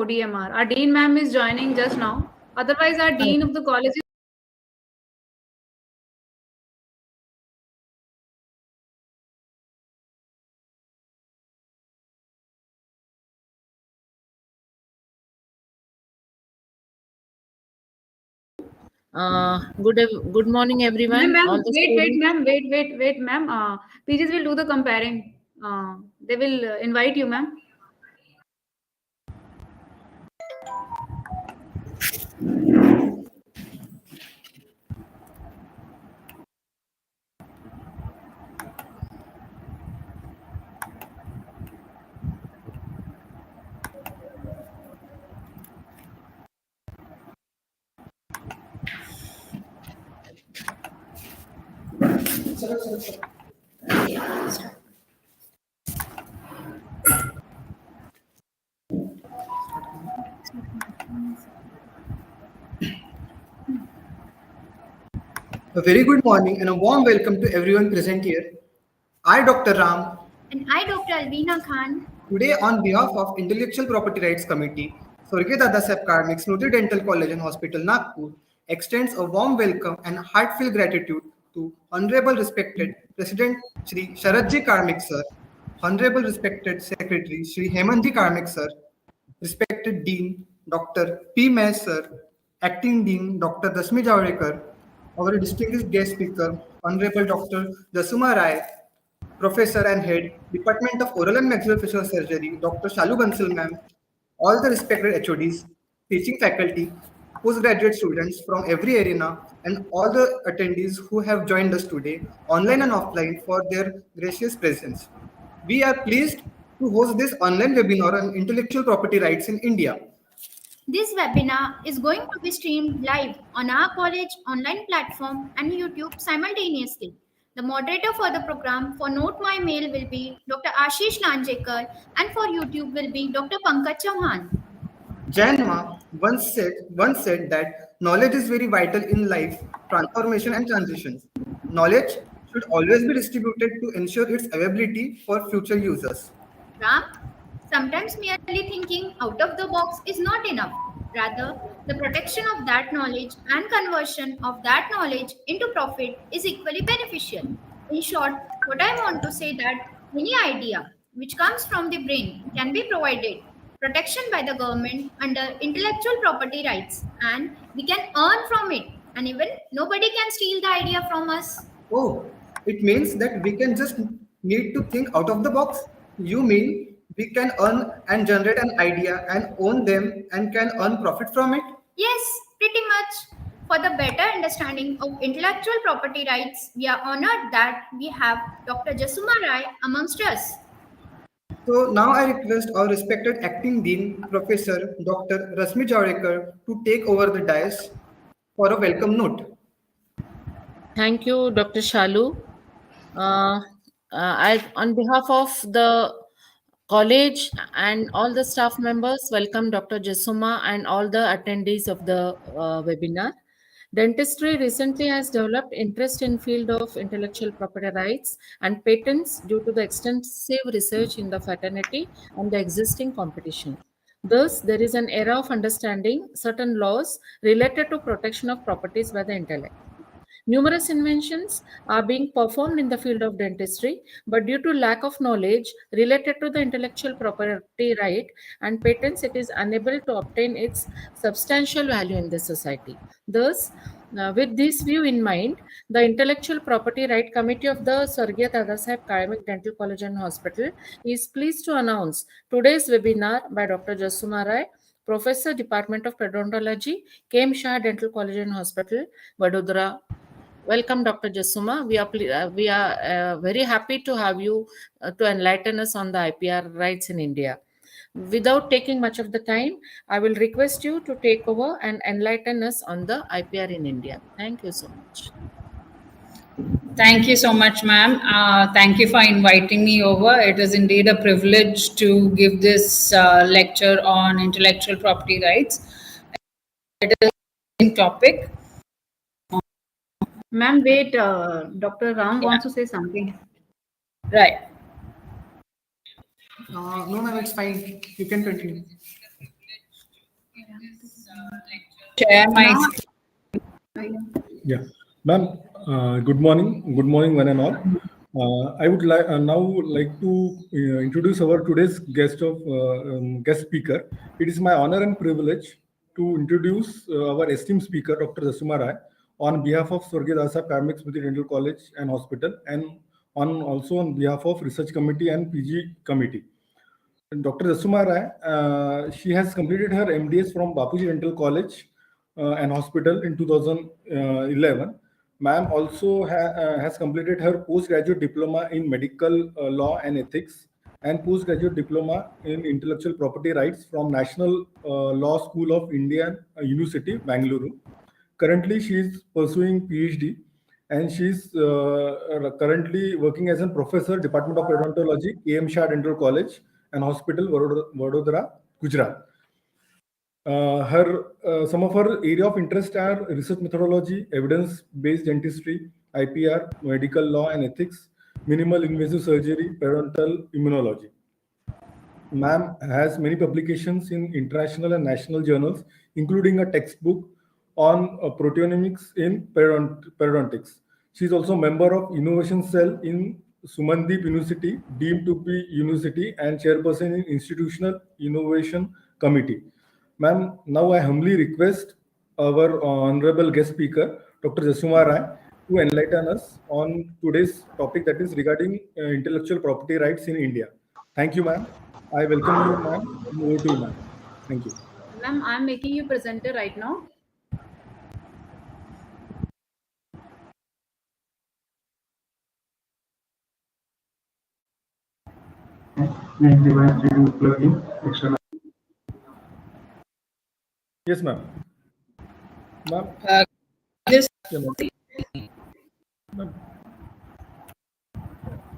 ODMR. Our Dean ma'am is joining just now. Otherwise, our Dean of the college is Good morning, everyone. ma'am, All the wait, students. ma'am, wait, ma'am. PGs will do the comparing. They will invite you, ma'am. A very good morning and a warm welcome to everyone present here. I, Dr. Ram, And I, Dr. Alvina Khan. today on behalf of Intellectual Property Rights Committee, Swargya Dadasaheb Karnik, Smruti Dental College and Hospital, Nagpur, extends a warm welcome and heartfelt gratitude to Honorable Respected President Shri Sharadji Karnik Sir, Honorable Respected Secretary Shri Hemantji Karnik Sir, Respected Dean Dr. P. May Sir, Acting Dean Dr. Dasmi Javadekar, our distinguished guest speaker, Honorable Dr. Jasuma Rai, Professor and Head, Department of Oral and Maxillofacial Surgery, Dr. Shalu Bansal ma'am, all the respected HODs, teaching faculty, postgraduate students from every arena, and all the attendees who have joined us today, online and offline, for their gracious presence. We are pleased to host this online webinar on intellectual property rights in India. This webinar is going to be streamed live on our college online platform and YouTube simultaneously. The moderator for the program for Note My Mail will be Dr. Ashish Lanjekar, and for YouTube will be Dr. Pankaj Chauhan. Jan Ma once said that knowledge is very vital in life, transformation and transitions. Knowledge should always be distributed to ensure its availability for future users. Ram, sometimes merely thinking out of the box is not enough. Rather, the protection of that knowledge and conversion of that knowledge into profit is equally beneficial. In short, what I want to say that any idea which comes from the brain can be provided protection by the government under intellectual property rights, and we can earn from it, and even nobody can steal the idea from us. Oh, it means that we can just need to think out of the box? You mean we can earn and generate an idea and own them and can earn profit from it? Yes, pretty much. For the better understanding of intellectual property rights, we are honored that we have Dr. Jasuma Rai amongst us. So now I request our respected acting dean, Professor Dr. Rasmi Javadekar, to take over the dais for a welcome note. Thank you, Dr. Shalu. On behalf of the college and all the staff members, welcome Dr. Jasuma and all the attendees of the webinar. Dentistry recently has developed interest in field of intellectual property rights and patents due to the extensive research in the fraternity and the existing competition. Thus, there is an era of understanding certain laws related to protection of properties by the intellect. Numerous inventions are being performed in the field of dentistry, but due to lack of knowledge related to the intellectual property right and patents, it is unable to obtain its substantial value in the society. Thus, with this view in mind, the Intellectual Property Right Committee of the Swargya Dadasaheb Karnik Dental College and Hospital is pleased to announce today's webinar by Dr. Jasuma Rai, Professor, Department of Pedontology, KM Shah Dental College and Hospital, Vadodara. Welcome, Dr. Jasuma. We are very happy to have you to enlighten us on the IPR rights in India. Without taking much of the time, I will request you to take over and enlighten us on the IPR in India. Thank you so much. Thank you so much, ma'am. Thank you for inviting me over. It is indeed a privilege to give this lecture on intellectual property rights. It is a topic. Ma'am, wait. Dr. Ram wants to say something. Right. No, ma'am, it's fine. You can continue. share my Now- screen. Yeah, ma'am. Good morning. Good morning, one and all. I would now like to introduce our today's guest speaker. It is my honor and privilege to introduce our esteemed speaker, Dr. Jasuma Rai, on behalf of Swargya Dasa Paramedic Smriti Dental College and Hospital, and also on behalf of Research Committee and PG Committee. Dr. Jasuma Rai, she has completed her MDS from Bapuji Dental College and Hospital in 2011. Ma'am also has completed her postgraduate diploma in medical law and ethics and postgraduate diploma in intellectual property rights from National Law School of Indian University, Bangalore. Currently, she is pursuing PhD and she is currently working as a professor, Department of Odontology, AM Shah Dental College and Hospital, Vadodara, Gujarat. Some of her area of interest are research methodology, evidence-based dentistry, IPR, medical law and ethics, minimal invasive surgery, periodontal immunology. Ma'am has many publications in international and national journals, including a textbook on proteomics in periodontics. She is also a member of Innovation Cell in Sumandeep University, deemed to be university, and chairperson in Institutional Innovation Committee. Ma'am, now I humbly request our honorable guest speaker, Dr. Jasuma Rai, to enlighten us on today's topic, that is regarding intellectual property rights in India. Thank you, ma'am. I welcome you, ma'am. Over to you, ma'am. Thank you. Ma'am, I'm making you presenter right now. Make device reading plugin external. Yes, ma'am. Ma'am. This Yeah, ma'am.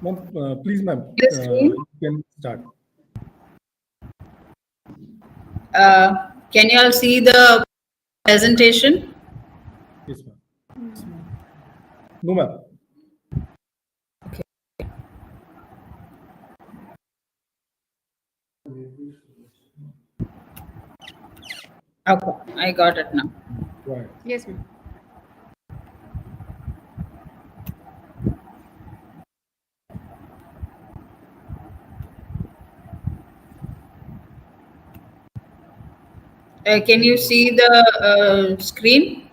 Ma'am, please, ma'am. You can start. Can you all see the presentation? Yes, ma'am. No, ma'am. Okay, I got it now. Right. Yes, ma'am. Can you see the screen?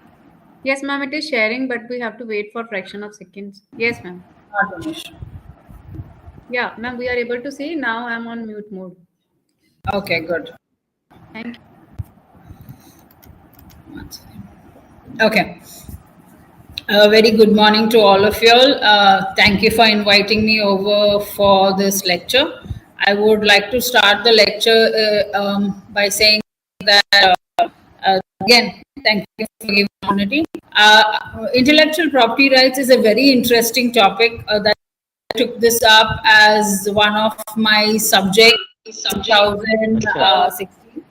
Yes, ma'am, it is sharing, but we have to wait for fraction of seconds. Yes, ma'am. Not an issue. Yeah, ma'am, we are able to see. Now I'm on mute mode. Okay, good. Thank you. Okay. Very good morning to all of you all. Thank you for inviting me over for this lecture. I would like to start the lecture by saying that again, thank you for giving me the opportunity. Intellectual property rights is a very interesting topic that I took this up as one of my subjects in 2016,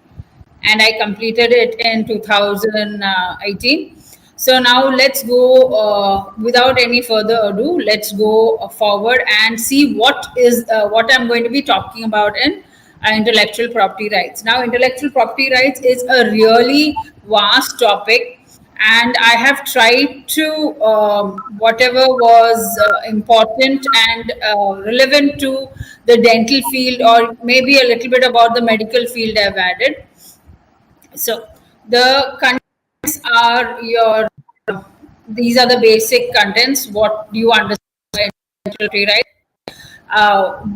and I completed it in 2018. So now let's go, without any further ado, let's go forward and see what I'm going to be talking about in intellectual property rights. Now, intellectual property rights is a really vast topic, and I have tried to, whatever was important and relevant to the dental field, or maybe a little bit about the medical field, I've added. So the contents are these are the basic contents. What do you understand by intellectual property rights?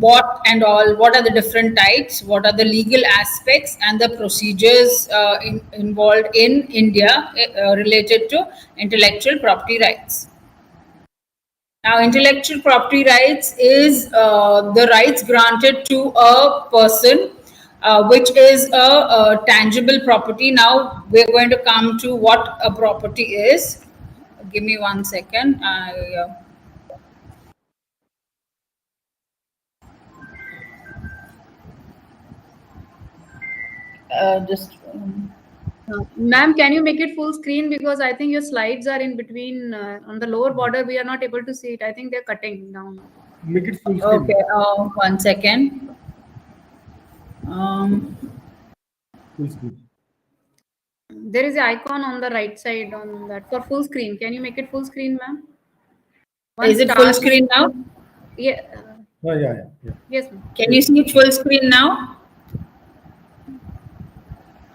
What are the different types, what are the legal aspects and the procedures involved in India related to intellectual property rights. Now, intellectual property rights is the rights granted to a person, which is a tangible property. Now, we're going to come to what a property is. Give me 1 second. Ma'am, can you make it full screen, because I think your slides are in between on the lower border. We are not able to see it. I think they're cutting down. Make it full screen. Okay, 1 second. Full screen. There is an icon on the right side on that for full screen. Can you make it full screen, ma'am? Is it full screen now? Yeah. Yeah. Yes, ma'am. Can you see full screen now?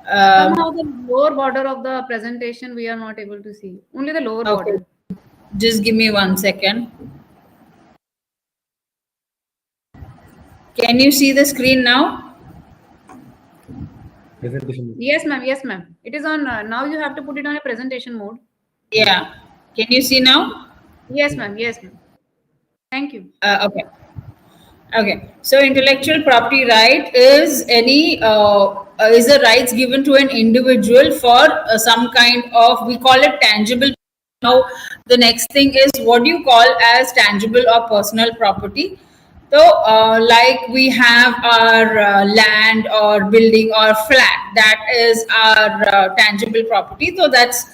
Somehow the lower border of the presentation we are not able to see. Only the lower Okay, border. just give me 1 second. Can you see the screen now? Presentation. Yes, ma'am. Yes, ma'am. It is on. Now you have to put it on a presentation mode. Yeah. Can you see now? Yes, ma'am. Yes, ma'am. Thank you. Okay. Okay. So intellectual property right is a rights given to an individual for some kind of, we call it tangible. Now the next thing is, what do you call as tangible or personal property? So like we have our land or building or flat, that is our tangible property. So that's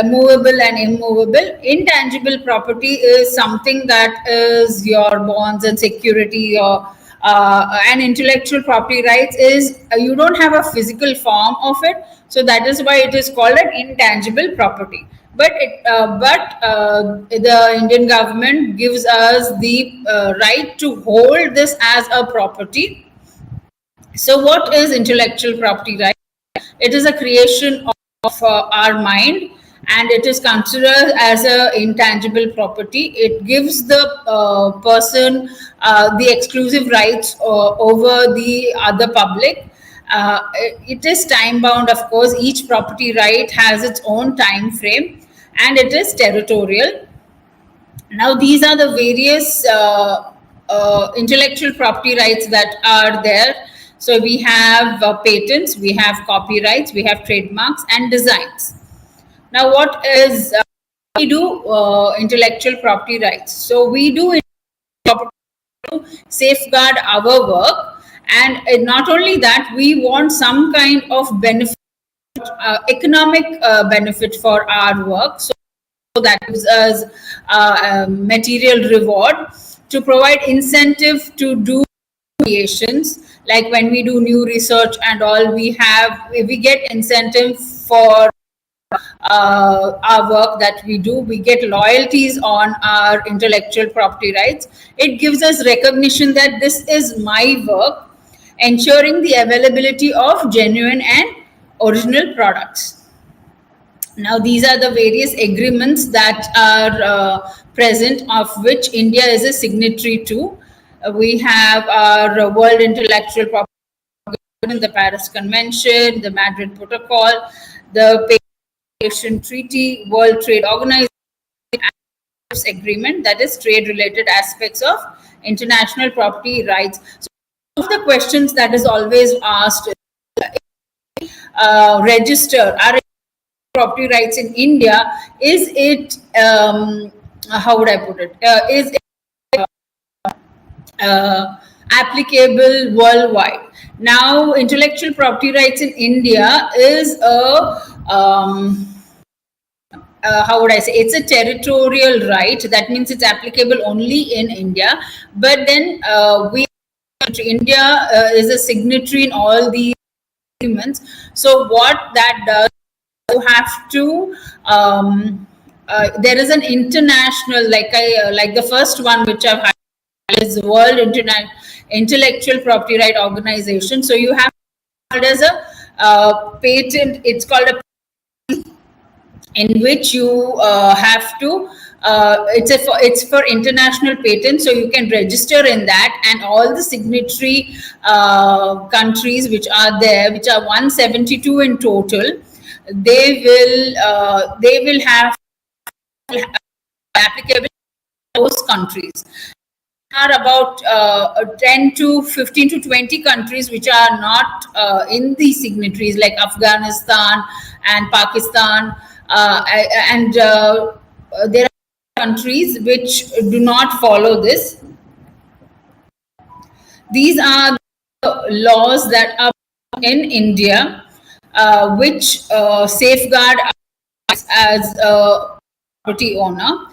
movable and immovable. Intangible property is something that is your bonds and security, or and intellectual property rights is you don't have a physical form of it, so that is why it is called an intangible property. But the Indian government gives us the right to hold this as a property. So what is intellectual property right? It is a creation of our mind, and it is considered as a intangible property. It gives the person the exclusive rights over the other public. It is time bound, of course. Each property right has its own time frame, and it is territorial. Now these are the various intellectual property rights that are there. So we have patents, we have copyrights, we have trademarks and designs. Now what is we do intellectual property rights? So we do to safeguard our work, and not only that, we want some kind of benefit, economic benefit for our work. So that gives us material reward to provide incentive to do creations. Like when we do new research and all, we get incentive for our work that we do. We get loyalties on our intellectual property rights. It gives us recognition that this is my work, ensuring the availability of genuine and original products. Now, these are the various agreements that are present, of which India is a signatory to. We have our World Intellectual Property Agreement, the Paris Convention, the Madrid Protocol, the Patient Treaty, World Trade Organization Agreement, that is trade-related aspects of international property rights. So, one of the questions that is always asked is, register our property rights in India, is it how would I put it? Is it applicable worldwide? Now, intellectual property rights in India is a how would I say? It's a territorial right. That means it's applicable only in India. But then India is a signatory in all these agreements. So what that does, you have to there is an international, like the first one which I've highlighted is World Intellectual Property Right Organization. So you have it as a patent. It's called a, in which you have to it's for international patents, so you can register in that, and all the signatory countries which are there, which are 172 in total, they will have applicable those countries. Are about 10 to 15 to 20 countries which are not in the signatories, like Afghanistan and Pakistan, and there are countries which do not follow this. These are the laws that are in India, which safeguard us as a property owner.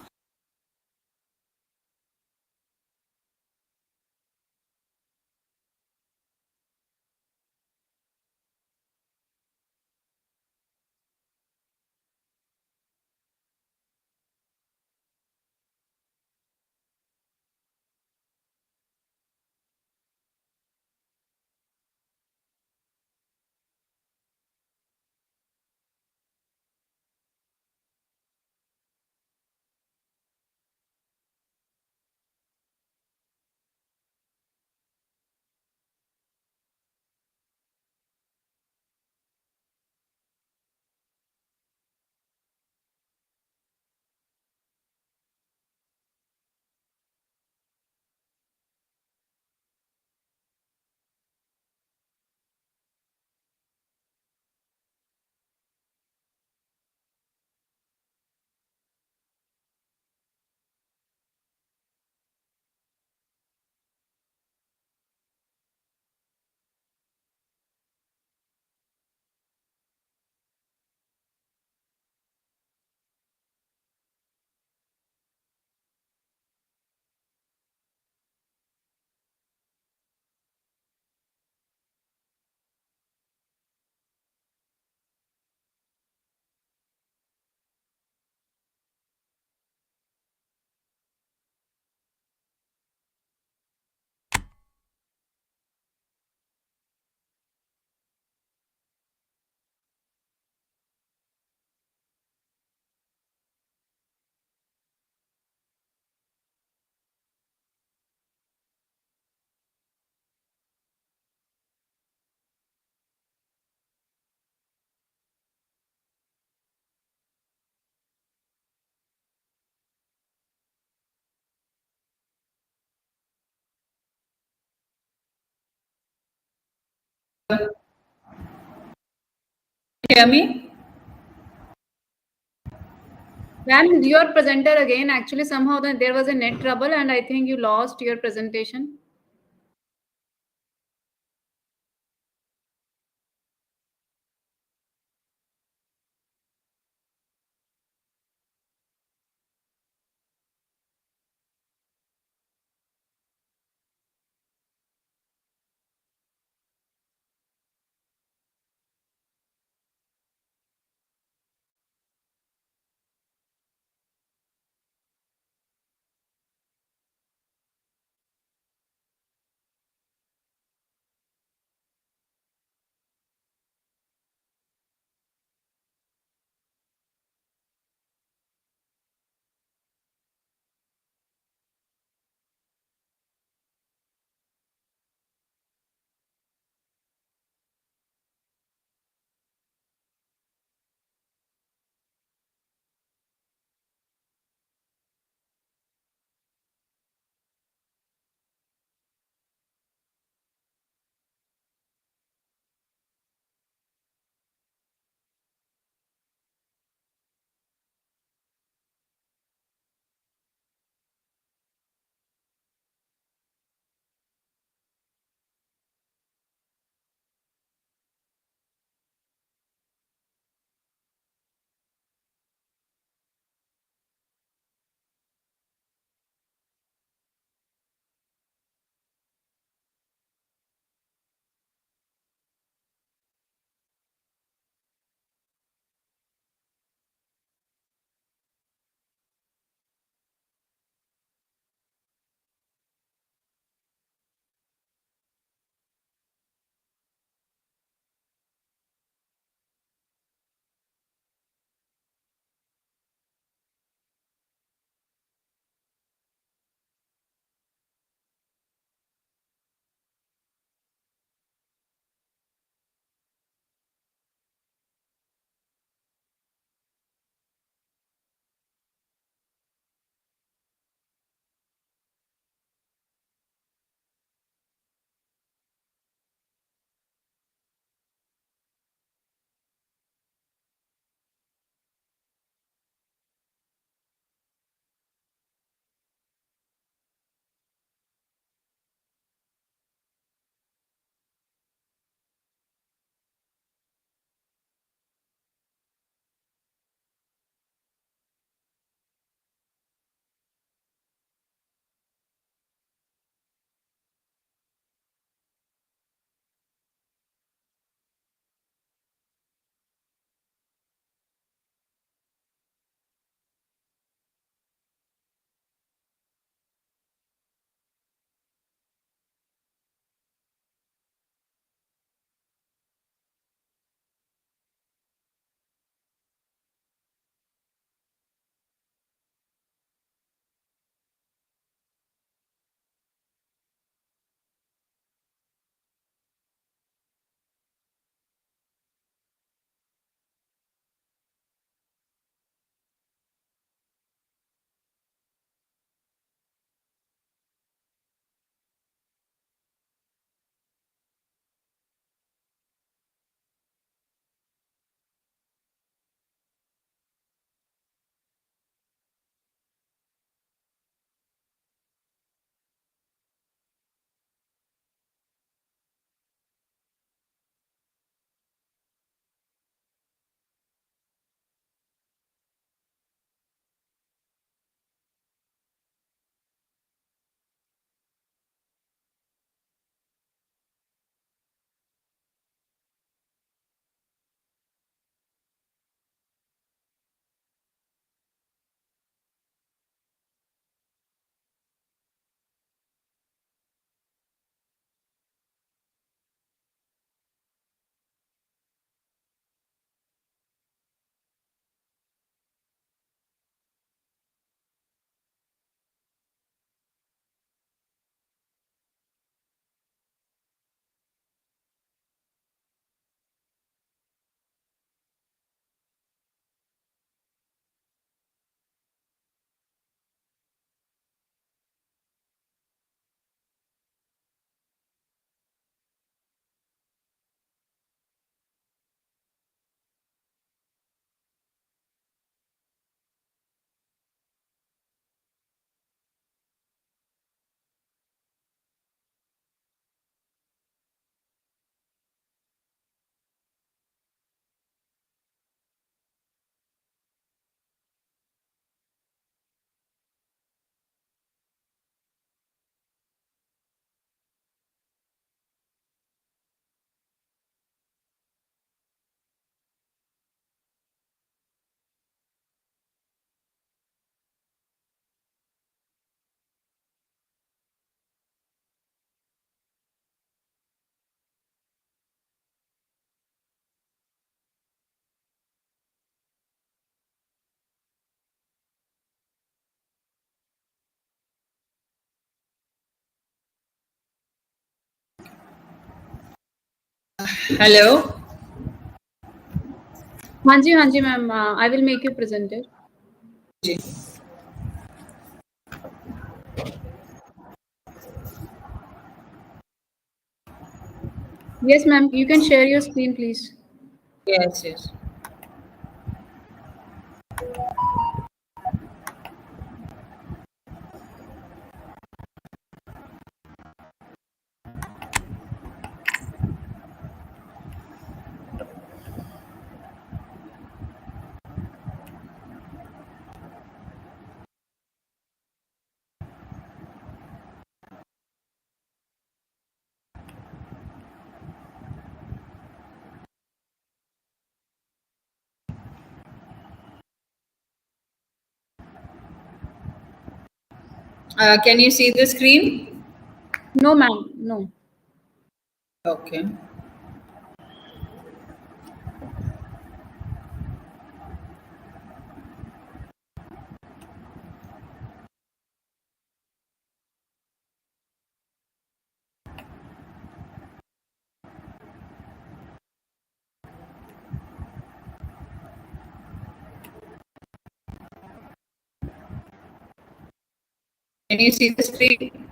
Hear me? Ma'am, your presenter again. Actually, somehow there was a net trouble, and I think you lost your presentation. Hello. हाँ जी ma'am. I will make you presenter. Yes, ma'am. You can share your screen, please. Yes, yes. Can you see the screen? No, ma'am. No. Okay. Can you see the screen?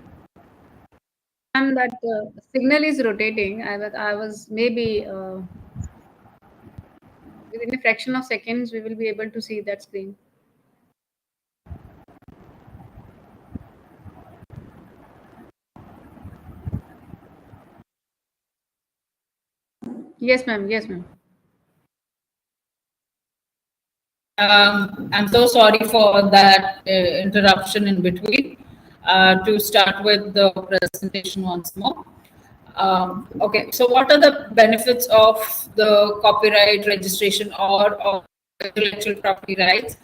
Ma'am, that signal is rotating. I was maybe within a fraction of seconds we will be able to see that screen. Yes, ma'am. Yes, ma'am. I'm so sorry for that interruption in between. To start with the presentation once more. Okay, so what are the benefits of the copyright registration or of intellectual property rights?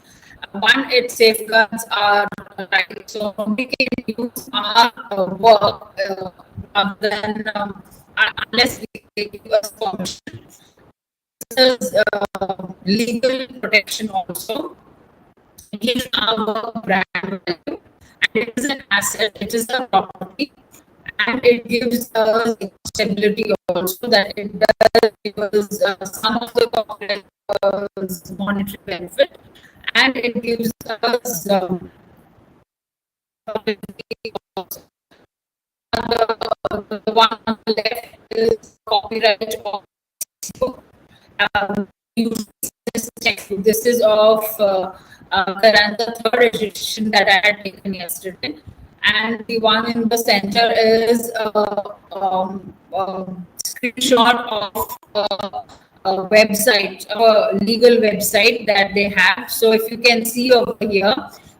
One, it safeguards our rights. So we can use our work rather than unless we give us permission. This is legal protection also. It gives our work brand value, and it is an asset. It is a property, and it gives us stability also, that it does give us some of the copyright monetary benefit, and it gives us publicity also. The one on the left is copyright of this textbook. This is of Karanta third edition that I had taken yesterday, and the one in the center is a screenshot of a website, a legal website that they have. So if you can see over here,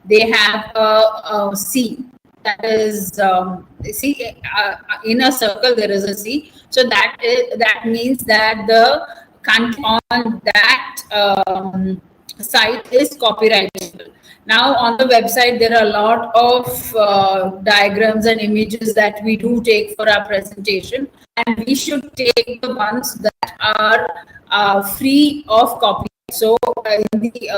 they have a C. That is, see, in a circle there is a C. So that means that the content on that site is copyrightable. Now on the website there are a lot of diagrams and images that we do take for our presentation, and we should take the ones that are free of copyright. So in the,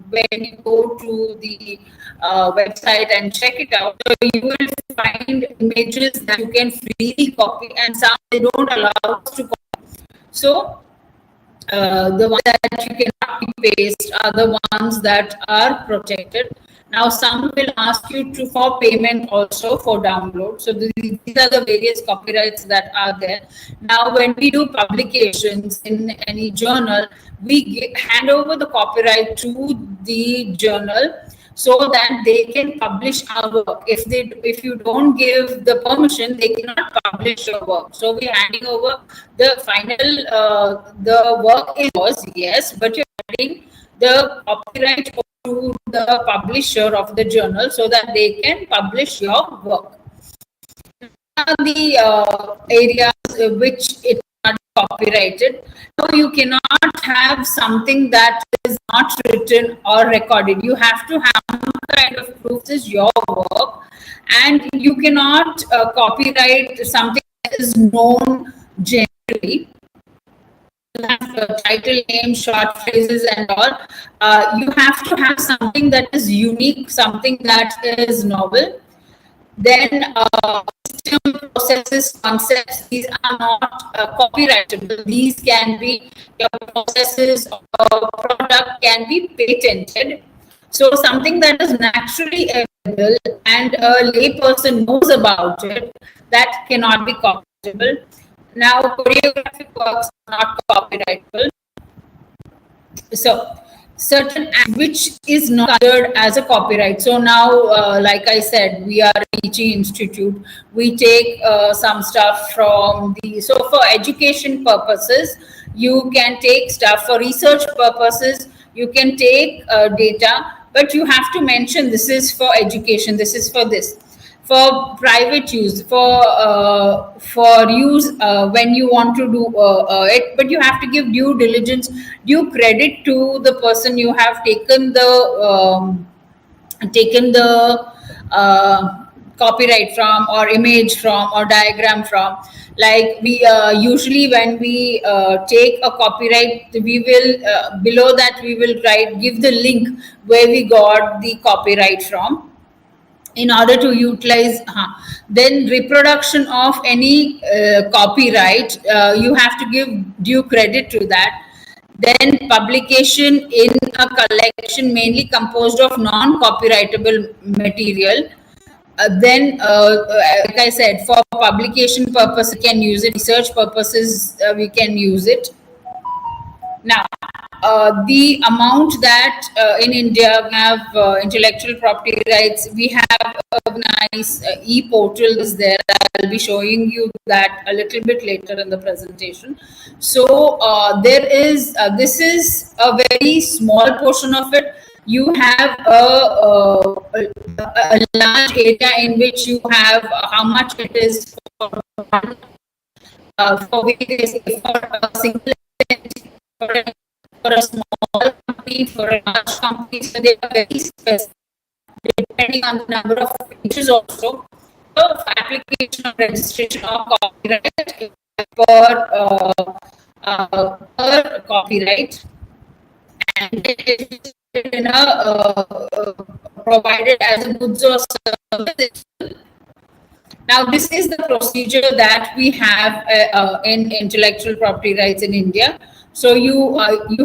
when you go to the website and check it out, so you will find images that you can freely copy, and some they don't allow us to copy. So the ones that you cannot paste are the ones that are protected. Now some will ask you to for payment also for download. So these are the various copyrights that are there. Now when we do publications in any journal, we hand over the copyright to the journal so that they can publish our work. If you don't give the permission, they cannot publish your work. So we're handing over the final, the work is yours, yes, but you're handing the copyright to the publisher of the journal so that they can publish your work. Are the areas which it not copyrighted. So you cannot have something that is not written or recorded. You have to have some kind of proof this is your work, and you cannot copyright something that is known generally. Title name, short phrases, and all. You have to have something that is unique, something that is novel. Then system, processes, concepts, these are not copyrightable. These can be, your processes or product can be patented. So something that is naturally available and a layperson knows about it, that cannot be copyrightable. Now, choreographic works are not copyrightable. So certain which is not considered as a copyright. So now, like I said, we are a teaching institute. We take some stuff from the, so for education purposes, you can take stuff. For research purposes, you can take data, but you have to mention this is for education, this is for this. For private use, for use when you want to do it, but you have to give due diligence, due credit to the person you have taken the copyright from, or image from, or diagram from. Like we usually, when we take a copyright, we will below that we will write, give the link where we got the copyright from, in order to utilize. Then reproduction of any copyright, you have to give due credit to that. Then publication in a collection mainly composed of non-copyrightable material. Then like I said, for publication purpose we can use it, research purposes we can use it. Now, the amount that in India we have intellectual property rights, we have a nice e-portal is there. I'll be showing you that a little bit later in the presentation. So there is, this is a very small portion of it. You have a large area in which you have how much it is for various, for a single entity, for a small company, for a large company. So they are very specific, depending on the number of pages also. So for application of registration of copyright per copyright, and it is in a provided as a goods or service. Now, this is the procedure that we have in intellectual property rights in India. So you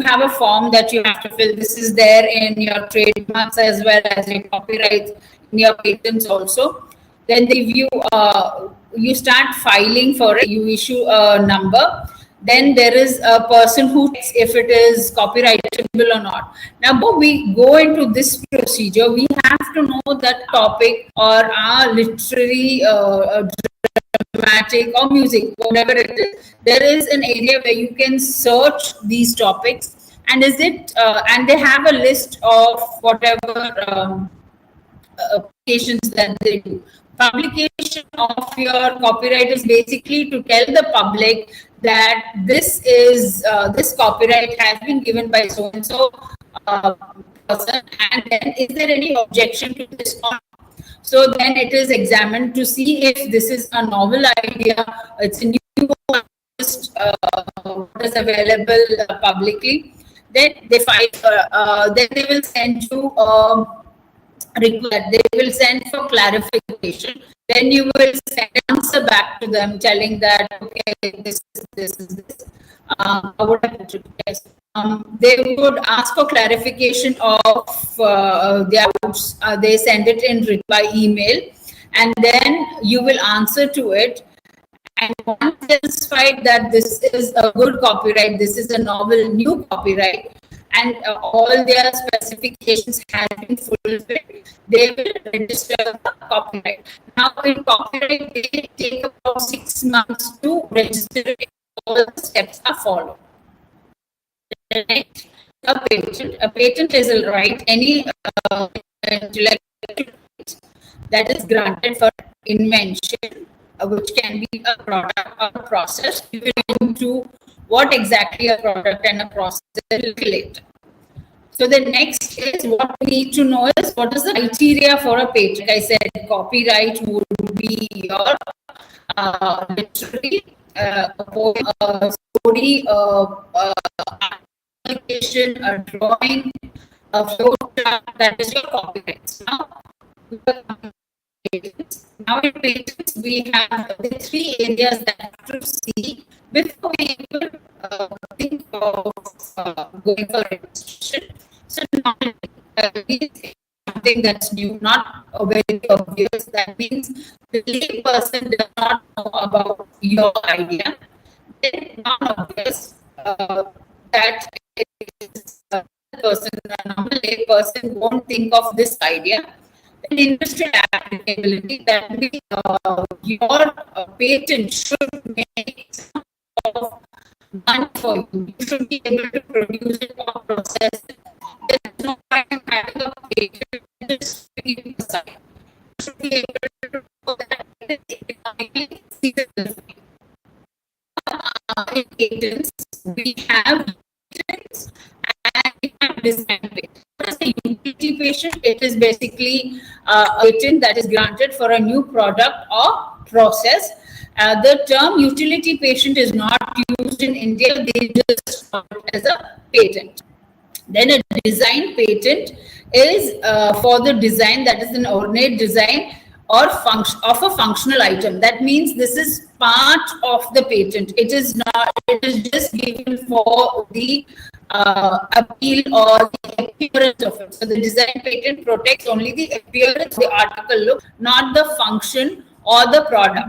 have a form that you have to fill. This is there in your trademarks as well as your copyrights, in your patents also. Then you start filing for it. You issue a number. Then there is a person who checks if it is copyrightable or not. Now, before we go into this procedure, we have to know that topic or our literary, dramatic or music, whatever it is, there is an area where you can search these topics, and is it and they have a list of whatever applications that they do. Publication of your copyright is basically to tell the public that this is this copyright has been given by so and so person, and then is there any objection to this or not? So then it is examined to see if this is a novel idea, it's a new artist, what is available publicly. Then they file. Then they will send you. They will send for clarification. Then you will send an answer back to them telling that, okay, this is this. What I put it? Yes. They would ask for clarification of their doubts. They send it in by email, and then you will answer to it. And once satisfied that this is a good copyright, this is a novel new copyright, and all their specifications have been fulfilled, they will register the copyright. Now, in copyright, they take about 6 months to register it. All the steps are followed. Next, a patent. A patent is a right, any intellectual right that is granted for invention, which can be a product or a process. We will go into what exactly a product and a process later. So the next is what we need to know is what is the criteria for a patent. Like I said, copyright would be your literary, a poem, a story, application, a drawing, a flowchart, that is your copyright. Now now in patents, we have the three areas that have to see before we even think of going for registration. So now, something that's new, not very obvious. That means the lay person does not know about your idea. Then non-obvious that is person, a normal lay person won't think of this idea. Then industrial applicability, that means your patent should make some of money for you. You should be able to produce it or process it. There's no point in having a patent just to keep it aside. You should be able to do that economically feasible. In patents, we have patents and we have design patent. As a utility patent, it is basically a patent that is granted for a new product or process. The term utility patent is not used in India. They just call it as a patent. Then a design patent is for the design, that is an ornate design or function of a functional item. That means this is part of the patent. It is not. It is just given for the appeal or the appearance of it. So the design patent protects only the appearance of the article look, not the function or the product.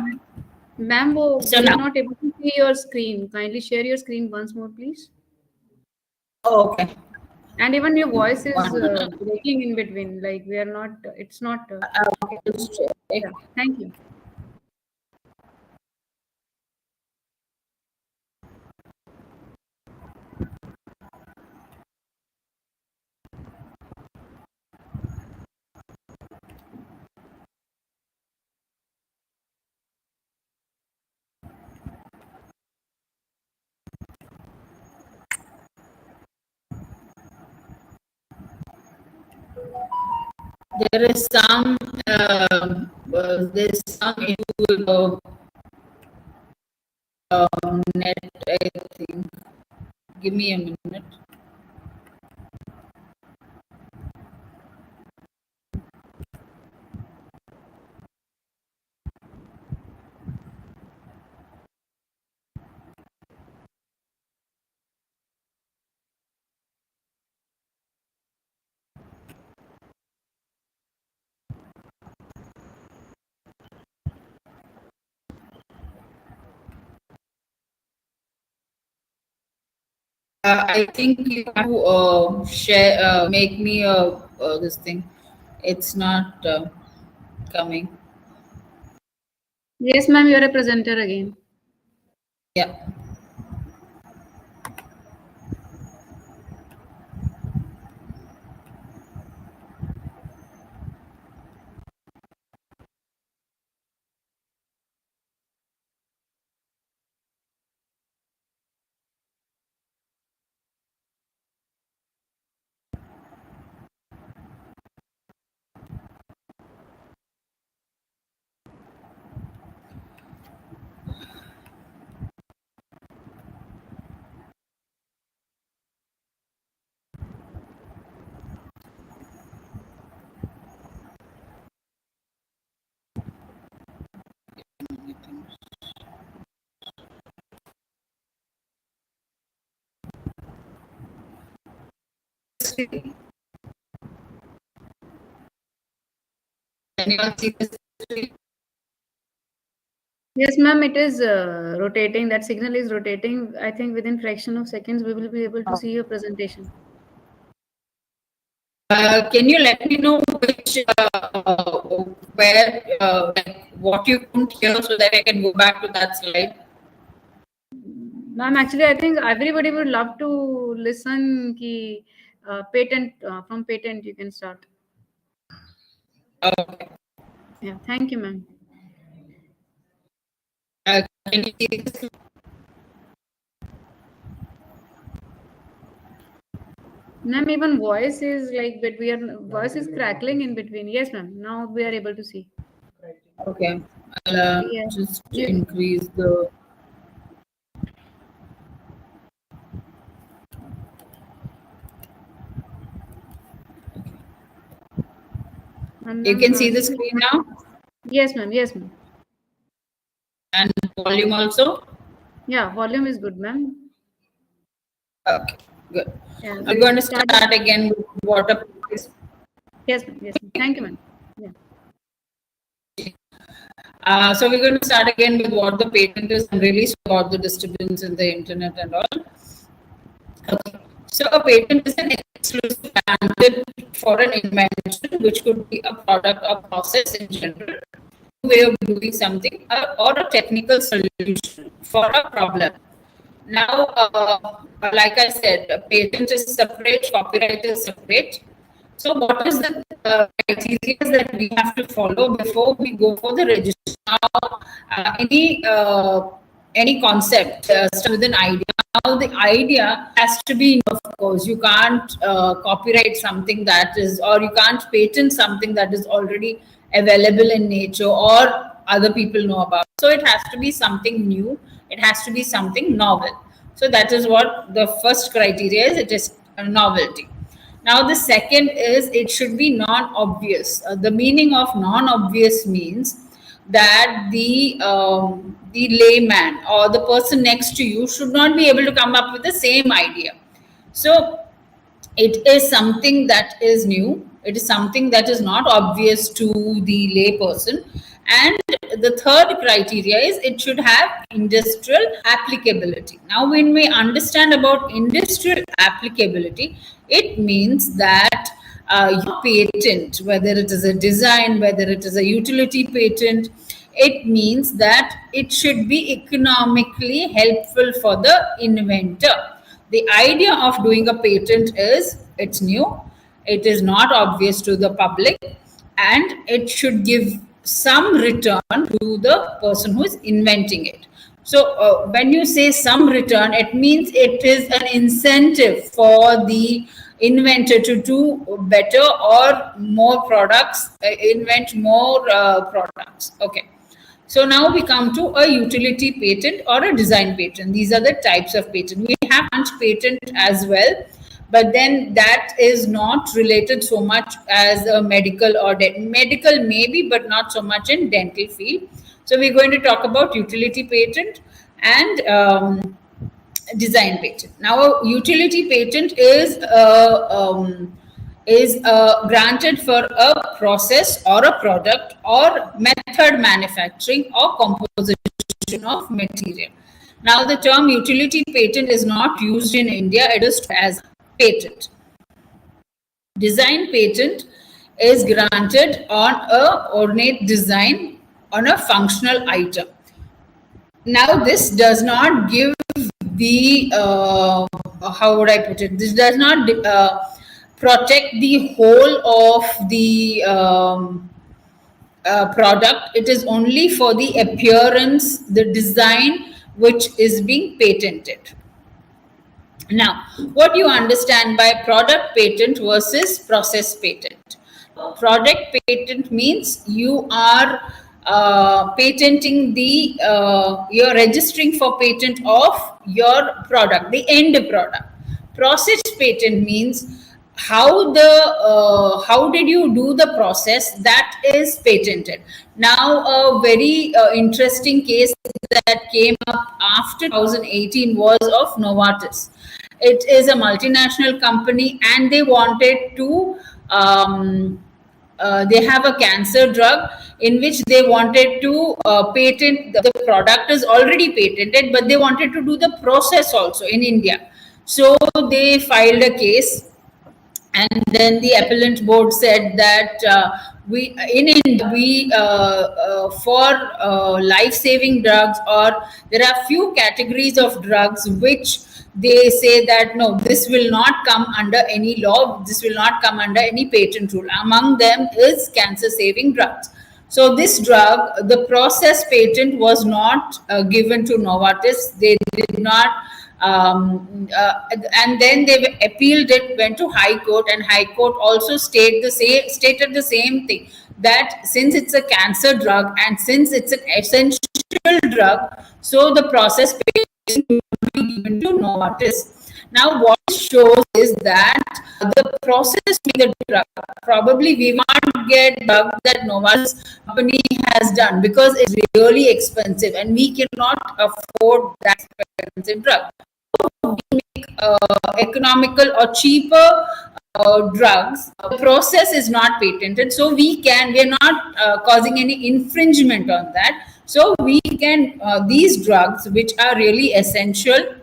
Ma'am, So we are now, not able to see your screen. Kindly share your screen once more, please. okay. And even your voice is One minute. breaking in between. Like we are not. It's not. Okay, let's check. Yeah. Thank you. There is some there's some issue with net, I think. Give me a minute. I think you have to share, make me this thing. It's not coming. Yes, ma'am. You are a presenter again. Yeah. Can you all see this? Yes, ma'am. It is rotating. That signal is rotating. I think within fraction of seconds we will be able to see your presentation. Can you let me know which where like what you couldn't hear so that I can go back to that slide? Ma'am, actually, I think everybody would love to listen. Ki patent from patent you can start. Okay. Yeah. Thank you, ma'am. Can you see this? Ma'am, even voice is like, but we are voice is crackling in between. Yes, ma'am. Now we are able to see. Okay. I'll Yeah. just You- increase the. Ma'am, You can see the you- screen now. Yes, ma'am. Yes, ma'am. And volume also? Yeah, volume is good, ma'am. Okay, good. Yeah, I'm we going will to start. start again with water. Yes, ma'am. Yes, ma'am. Thank you, ma'am. Yeah. So we're going to start again with what the patent is. I'm really sorry about the disturbance in the internet and all. Okay. So a patent is an exclusive granted for an invention, which could be a product or process in general, way of doing something, or a technical solution for a problem. Now, like I said, a patent is separate, copyright is separate. So, what is the criteria that we have to follow before we go for the registration? Now, any concept starts with an idea. Now, the idea has to be, of course, you can't copyright something that is, or you can't patent something that is already available in nature or other people know about. So, it has to be something new. It has to be something novel. So, that is what the first criteria is. It is a novelty. Now, the second is it should be non-obvious. The meaning of non-obvious means that the layman or the person next to you should not be able to come up with the same idea. So, it is something that is new. It is something that is not obvious to the lay person. And the third criteria is it should have industrial applicability. Now, when we understand about industrial applicability, it means that your patent, whether it is a design, whether it is a utility patent, it means that it should be economically helpful for the inventor. The idea of doing a patent is it's new, it is not obvious to the public, and it should give some return to the person who is inventing it. So, when you say some return, it means it is an incentive for the inventor to do better or more products, invent more products. Okay. So now we come to a utility patent or a design patent. These are the types of patent. We have branch patent as well, but then that is not related so much as a medical or medical maybe, but not so much in dental field. So we're going to talk about utility patent and design patent. Now, a utility patent is granted for a process or a product or method manufacturing or composition of material. Now, the term utility patent is not used in India. It is as patent. Design patent is granted on a ornate design on a functional item. Now, this does not give the how would I put it? This does not protect the whole of the product. It is only for the appearance, the design which is being patented. Now, what you understand by product patent versus process patent? Product patent means you are patenting the you're registering for patent of your product, the end product. Process patent means how did you do the process that is patented. Now, a very interesting case that came up after 2018 was of Novartis. It is a multinational company and they wanted to they have a cancer drug in which they wanted to patent. The product is already patented, but they wanted to do the process also in India. So they filed a case, and then the appellant board said that we in India for life-saving drugs, or there are few categories of drugs which they say that no, this will not come under any law, this will not come under any patent rule. Among them is cancer-saving drugs. So this drug, the process patent was not given to Novartis. They did not. And then they appealed it, went to High Court, and High Court also stated the same thing, that since it's a cancer drug and since it's an essential drug, so the process patent is given to Novartis. Now, what it shows is that the process being the drug, probably we not get drug that Novartis company has done because it's really expensive and we cannot afford that expensive drug. We make economical or cheaper drugs. The process is not patented, so we are not causing any infringement on that. So we can these drugs which are really essential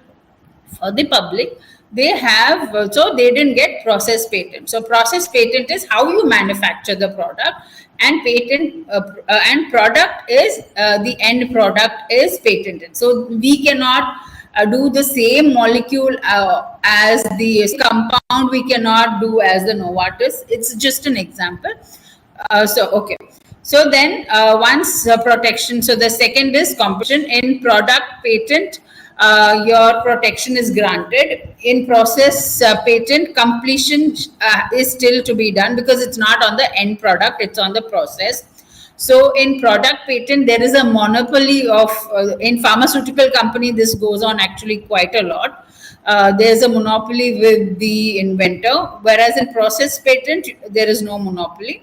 for the public, they have so they didn't get process patent. So process patent is how you manufacture the product, and patent and product is the end product is patented. So we cannot do the same molecule as the compound, we cannot do as the Novartis. It's just an example. Okay. So then once protection, so the second is competition. In product patent, your protection is granted. In process patent, completion is still to be done because it's not on the end product, it's on the process. So in product patent, there is a monopoly of, in pharmaceutical company, this goes on actually quite a lot. There's a monopoly with the inventor, whereas in process patent, there is no monopoly.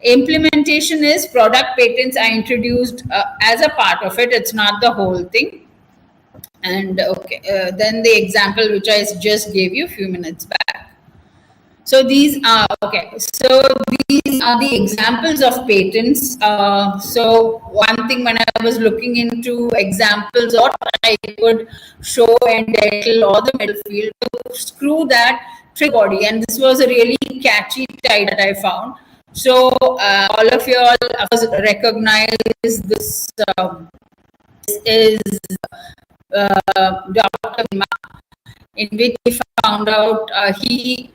Implementation is product patents are introduced as a part of it, it's not the whole thing. And okay, then the example which I just gave you a few minutes back. So these are, okay, so these are the examples of patents. So one thing, when I was looking into examples, what I could show in dental or the medical field, to screw that trick body, and this was a really catchy title that I found. So all of you all recognize this. This is Dr. Bhima, in which he found out he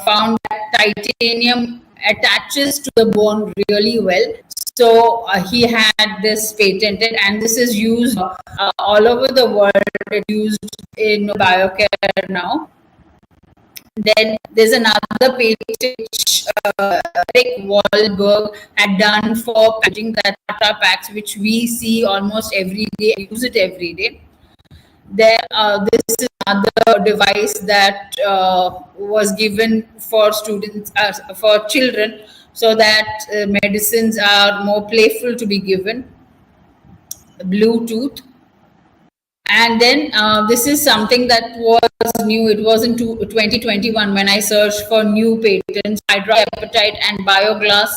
found that titanium attaches to the bone really well. So he had this patented, and this is used all over the world. It's used in biocare now. Then there's another patent which Rick Wahlberg had done for packaging, that Tata packs, which we see almost every day, use it every day. Then this is another device that was given for students, for children, so that medicines are more playful to be given. Bluetooth. And then this is something that was new. It was in 2021 when I searched for new patents, hydroxyapatite and bioglass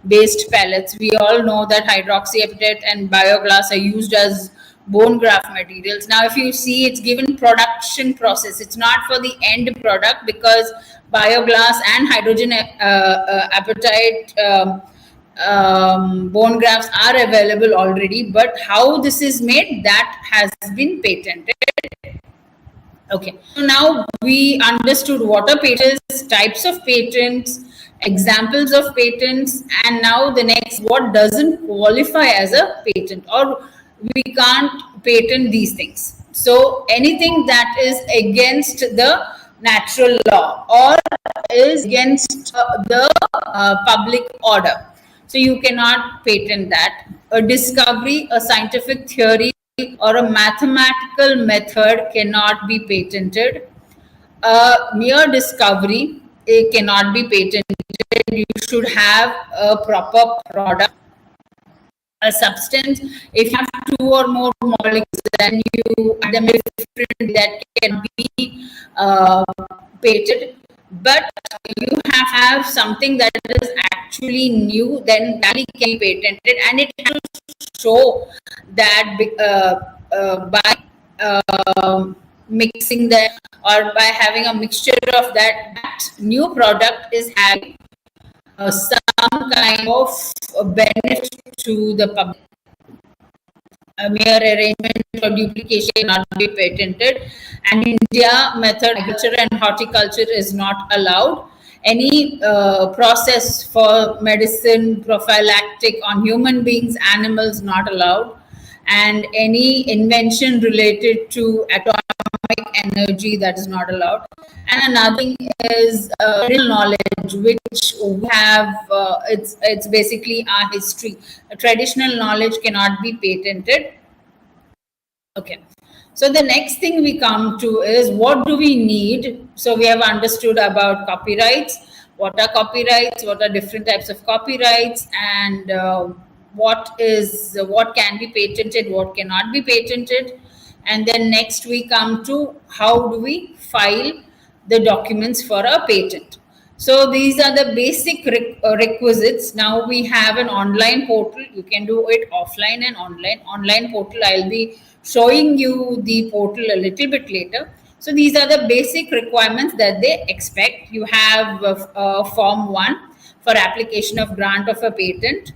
based pellets. We all know that hydroxyapatite and bioglass are used as bone graft materials. Now, if you see, it's given production process. It's not for the end product, because bioglass and hydrogen apatite bone grafts are available already, but how this is made, that has been patented. Okay, so now we understood what are patents, types of patents, examples of patents, and now the next, what doesn't qualify as a patent, or we can't patent these things. So anything that is against the natural law or is against the public order, so you cannot patent that. A discovery, a scientific theory, or a mathematical method cannot be patented. A mere discovery, it cannot be patented. You should have a proper product. A substance, if you have two or more molecules, then you add them different, that can be patented. But you have something that is actually new, then that can be patented, and it has to show that by mixing them, or by having a mixture of that new product is having some kind of benefit to the public. A mere arrangement or duplication cannot be patented. And in India, method agriculture and horticulture is not allowed. Any process for medicine, prophylactic on human beings, animals, not allowed. And any invention related to atomic energy, that is not allowed. And another thing is real knowledge, which we have, it's basically our history. A traditional knowledge cannot be patented. Okay, so the next thing we come to is, what do we need? So we have understood about copyrights, what are copyrights, what are different types of copyrights, and what can be patented, what cannot be patented. And then next we come to how do we file the documents for a patent. So these are the basic requisites. Now we have an online portal. You can do it offline and online. Online portal, I'll be showing you the portal a little bit later. So these are the basic requirements that they expect. You have Form 1 for application of grant of a patent.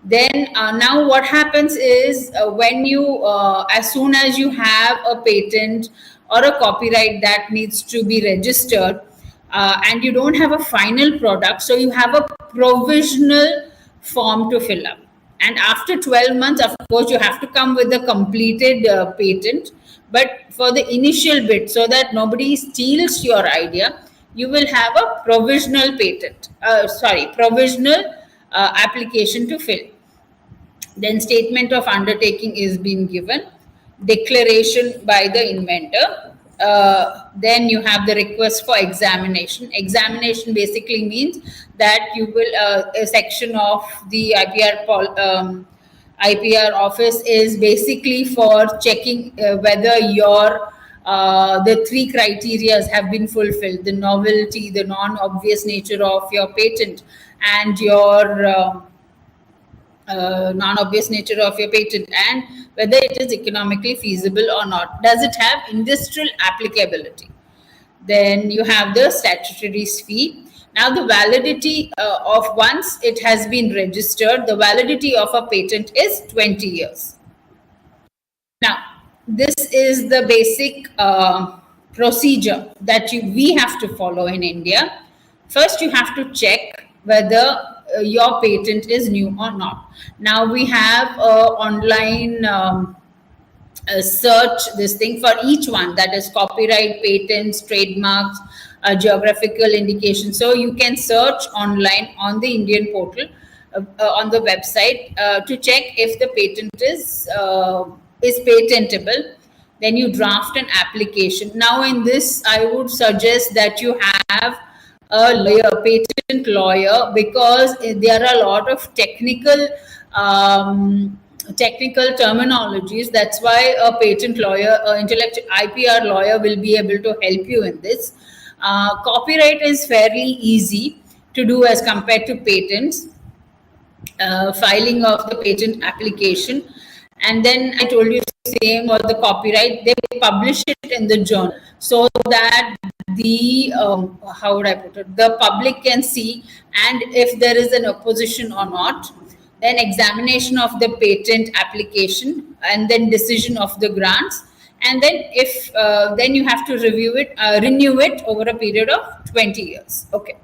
Then now what happens is when you, as soon as you have a patent or a copyright that needs to be registered, and you don't have a final product, so you have a provisional form to fill up. And after 12 months, of course, you have to come with a completed patent. But for the initial bit, so that nobody steals your idea, you will have a provisional provisional application to fill. Then statement of undertaking is being given, declaration by the inventor. Then you have the request for examination. Examination basically means that you will, a section of the IPR office is basically for checking whether your the three criteria have been fulfilled: the novelty, the non-obvious nature of your patent, and your non-obvious nature of your patent, and whether it is economically feasible or not. Does it have industrial applicability? Then you have the statutory fee. Now the validity of, once it has been registered, the validity of a patent is 20 years. Now this is the basic procedure that we have to follow in India. First you have to check whether your patent is new or not. Now we have online search this thing for each one, that is copyright, patents, trademarks, geographical indication. So you can search online on the Indian portal, on the website, to check if the patent is patentable. Then you draft an application. Now in this, I would suggest that you have a lawyer, patent lawyer, because there are a lot of technical terminologies. That's why a patent lawyer, intellectual IPR lawyer, will be able to help you in this. Copyright is fairly easy to do as compared to patents. Filing of the patent application, and then I told you same for the copyright. They publish it in the journal so that the how would I put it, the public can see, and if there is an opposition or not. Then examination of the patent application, and then decision of the grants, and then if then you have to review it, renew it over a period of 20 years. Okay.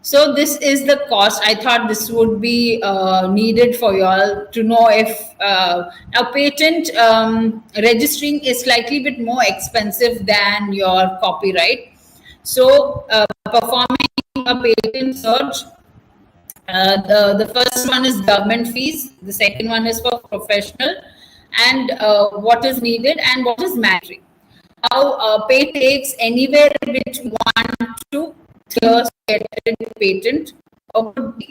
So this is the cost. I thought this would be needed for you all to know if now patent registering is slightly bit more expensive than your copyright. So performing a patent search, the first one is government fees, the second one is for professional, and what is needed and what is mandatory. Now patent takes anywhere between 1 to 3 years to get a patent, or could be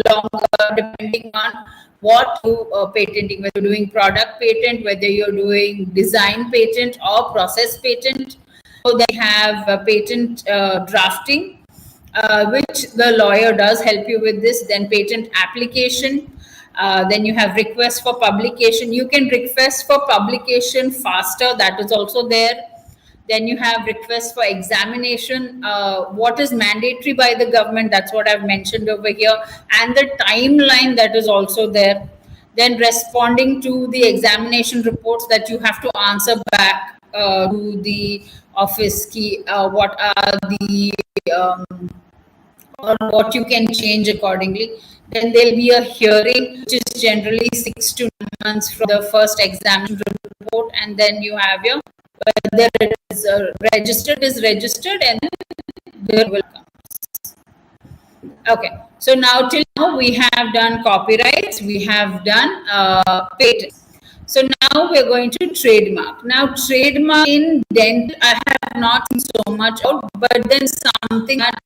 longer depending on what you patenting, whether you're doing product patent, whether you're doing design patent or process patent. So they have patent drafting, which the lawyer does help you with this. Then patent application. Then you have request for publication. You can request for publication faster. That is also there. Then you have request for examination. What is mandatory by the government? That's what I've mentioned over here. And the timeline that is also there. Then responding to the examination reports that you have to answer back to the office key. What are the or what you can change accordingly. Then there'll be a hearing, which is generally 6 to 9 months from the first examination report, and then you have your whether it is registered, and there will come. Okay, so now till now we have done copyrights, we have done patents. So now we're going to trademark. Now trademark in dental, I have not seen so much out, but then something that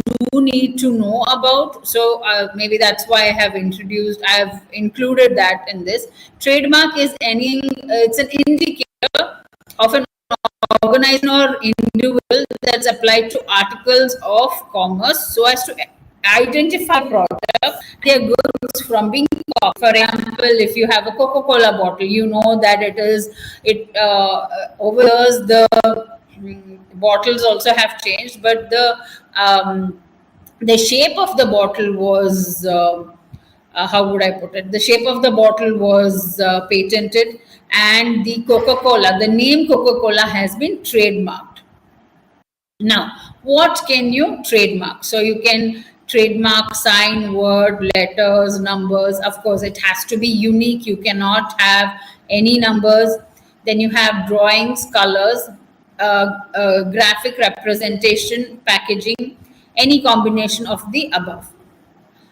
do need to know about. So maybe that's why I have included that in this. Trademark is it's an indicator of an organization or individual that's applied to articles of commerce so as to identify products, their goods from being copied. For example, if you have a Coca-Cola bottle, you know that over years the bottles also have changed, but the shape of the bottle was how would I put it? The shape of the bottle was patented, and the name Coca-Cola has been trademarked. Now, what can you trademark? So you can trademark sign, word, letters, numbers. Of course, it has to be unique. You cannot have any numbers. Then you have drawings, colors, graphic representation, packaging, any combination of the above.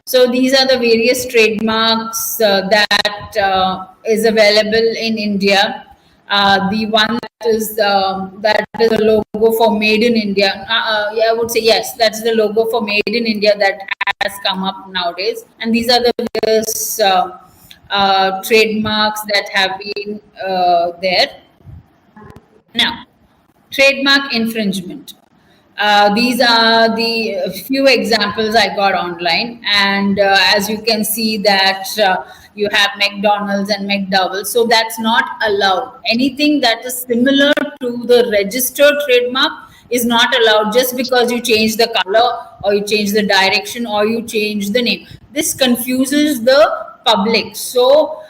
So these are the various trademarks that is available in India. The one that is the logo for Made in India. Yeah, I would say yes, that's the logo for Made in India that has come up nowadays. And these are the various trademarks that have been there. Now, trademark infringement. These are the few examples I got online, and as you can see that you have McDonald's and McDowell, so that's not allowed. Anything that is similar to the registered trademark is not allowed just because you change the color or you change the direction or you change the name. This confuses the public. So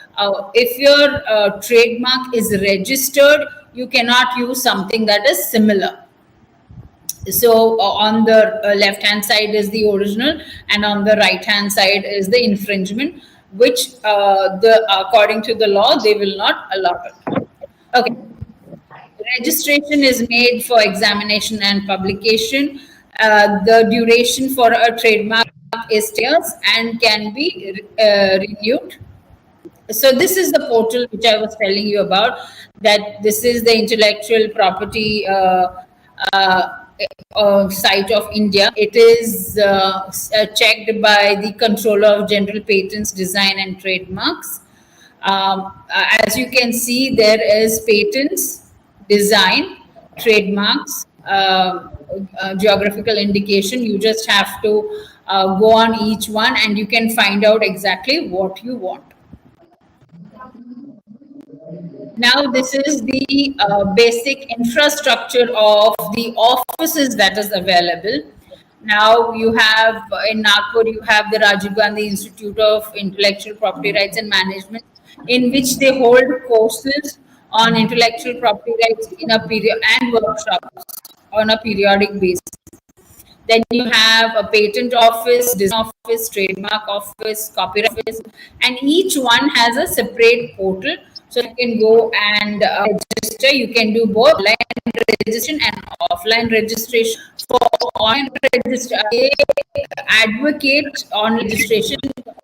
if your trademark is registered, you cannot use something that is similar. So on the left hand side is the original, and on the right hand side is the infringement, which according to the law they will not allow it. Okay. Registration is made for examination and publication. The duration for a trademark is 10 years and can be renewed. So this is the portal which I was telling you about, that this is the intellectual property site of India. It is checked by the Controller of General Patents, Design and Trademarks. As you can see, there is patents, design, trademarks, geographical indication. You just have to go on each one and you can find out exactly what you want. Now, this is the basic infrastructure of the offices that is available. Now, you have in Nagpur, you have the Rajiv Gandhi Institute of Intellectual Property Rights and Management, in which they hold courses on intellectual property rights in a period and workshops on a periodic basis. Then you have a patent office, design office, trademark office, copyright office, and each one has a separate portal. So you can go and register. You can do both online registration and offline registration. For online registration, they advocate on registration.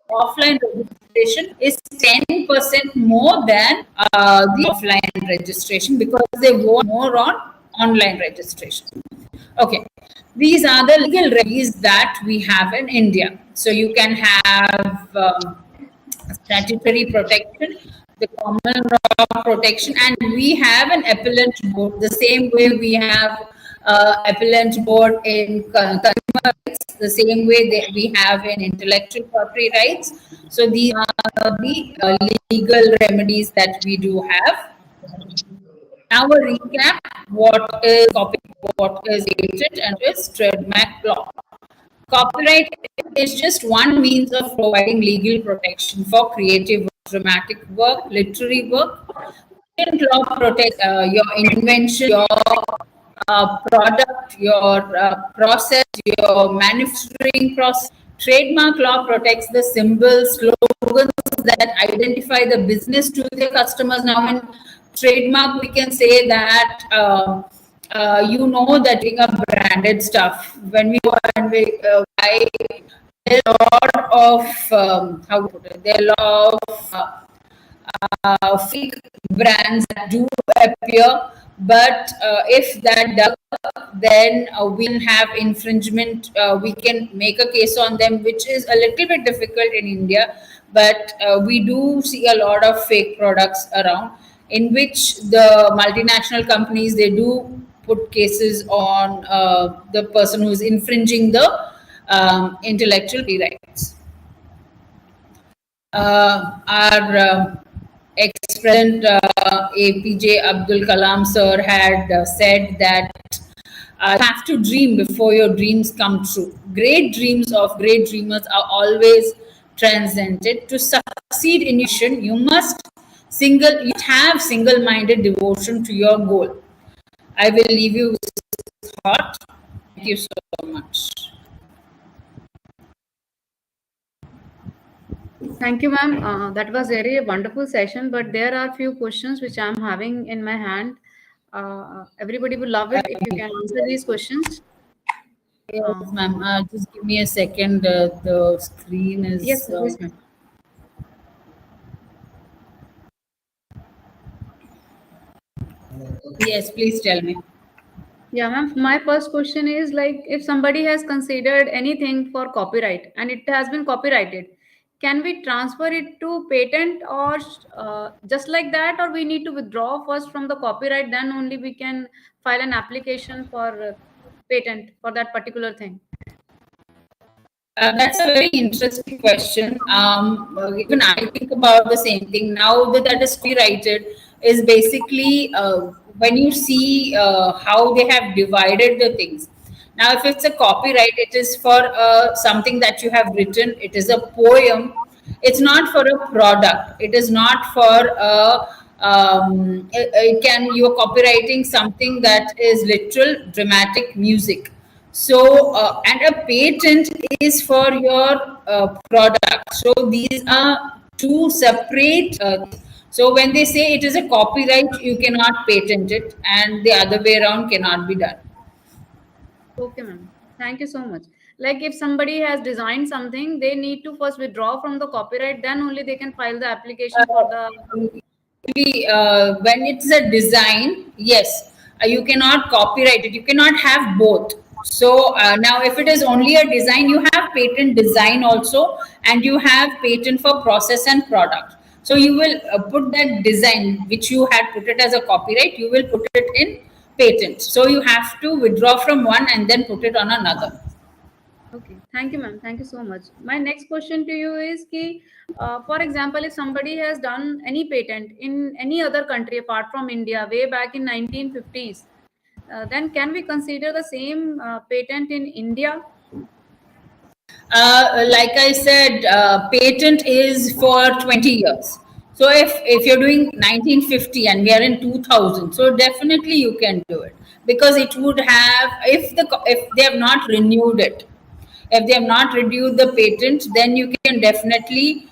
Offline registration is 10% more than the offline registration because they want more on online registration. Okay, these are the legal remedies that we have in India. So you can have statutory protection, the common law protection, and we have an appellant board, the same way we have appellant board in consumer rights, the same way that we have in intellectual property rights. So these are the legal remedies that we do have. Now a recap: what is copyright, what is patent, and what is trademark law. Copyright is just one means of providing legal protection for creative work, dramatic work, literary work. Patent law protects your invention, your product, your process, your manufacturing process. Trademark law protects the symbols, slogans that identify the business to their customers. Now, in trademark, we can say that you know that doing a branded stuff. When we go and we buy, there are a lot of how to put it? There are a lot of fake brands that do appear But if that does, then we can have infringement. We can make a case on them, which is a little bit difficult in India. But we do see a lot of fake products around, in which the multinational companies, they do put cases on the person who is infringing the intellectual rights. Our ex-president APJ Abdul Kalam sir had said that you have to dream before your dreams come true. Great dreams of great dreamers are always transcended. To succeed in your mission, you must have single-minded devotion to your goal. I will leave you with this thought. Thank you so much. Thank you, ma'am. That was really a wonderful session, but there are few questions which I'm having in my hand. Everybody will love it if you can answer these questions. Yes, ma'am. Just give me a second. The screen is. Yes, yes, ma'am. Yes, please tell me. Yeah, ma'am. My first question is like, if somebody has considered anything for copyright and it has been copyrighted, can we transfer it to patent, or just like that, or we need to withdraw first from the copyright, then only we can file an application for patent for that particular thing? That's a very interesting question. Even I think about the same thing. Now that is copyrighted, is basically when you see how they have divided the things. Now, if it's a copyright, it is for something that you have written. It is a poem. It's not for a product. It is not for a. You're copywriting something that is literal dramatic music. So, and a patent is for your product. So these are two separate. So when they say it is a copyright, you cannot patent it, and the other way around cannot be done. Okay, ma'am. Thank you so much. Like, if somebody has designed something, they need to first withdraw from the copyright, then only they can file the application for the. When it's a design, yes, you cannot copyright it. You cannot have both. So now, if it is only a design, you have patent design also, and you have patent for process and product. So you will put that design which you had put it as a copyright, you will put it in patent. So you have to withdraw from one and then put it on another. Okay, thank you, ma'am. Thank you so much. My next question to you is ki, for example, if somebody has done any patent in any other country apart from India way back in 1950s, then can we consider the same patent in India? Like I said, patent is for 20 years. So if you're doing 1950 and we are in 2000, so definitely you can do it, because it would have, if they have not renewed it, if they have not renewed the patent, then you can definitely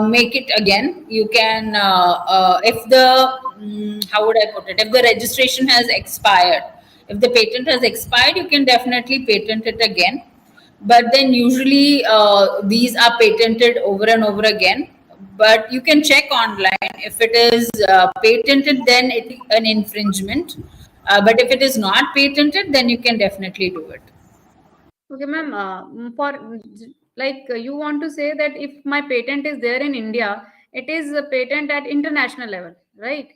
make it again. You can, if the, how would I put it, if the registration has expired, if the patent has expired, you can definitely patent it again. But then usually these are patented over and over again. But you can check online. If it is patented, then it is an infringement. But if it is not patented, then you can definitely do it. Okay, ma'am. You want to say that if my patent is there in India, it is a patent at international level, right?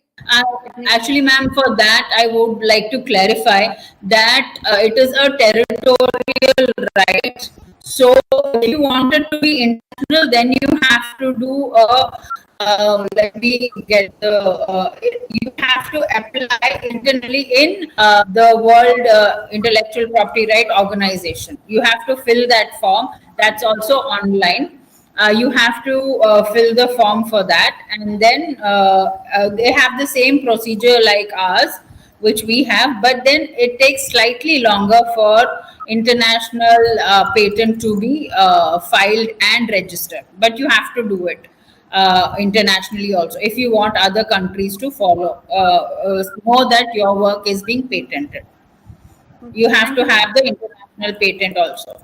Actually, ma'am, for that, I would like to clarify that it is a territorial right. So, if you want it to be international, then you have to do let me get the, you have to apply internally in the World Intellectual Property Right Organization. You have to fill that form. That's also online. You have to fill the form for that, and then they have the same procedure like ours, which we have, but then it takes slightly longer for international patent to be filed and registered, but you have to do it internationally also if you want other countries to follow, know that your work is being patented. You have to have the international patent also.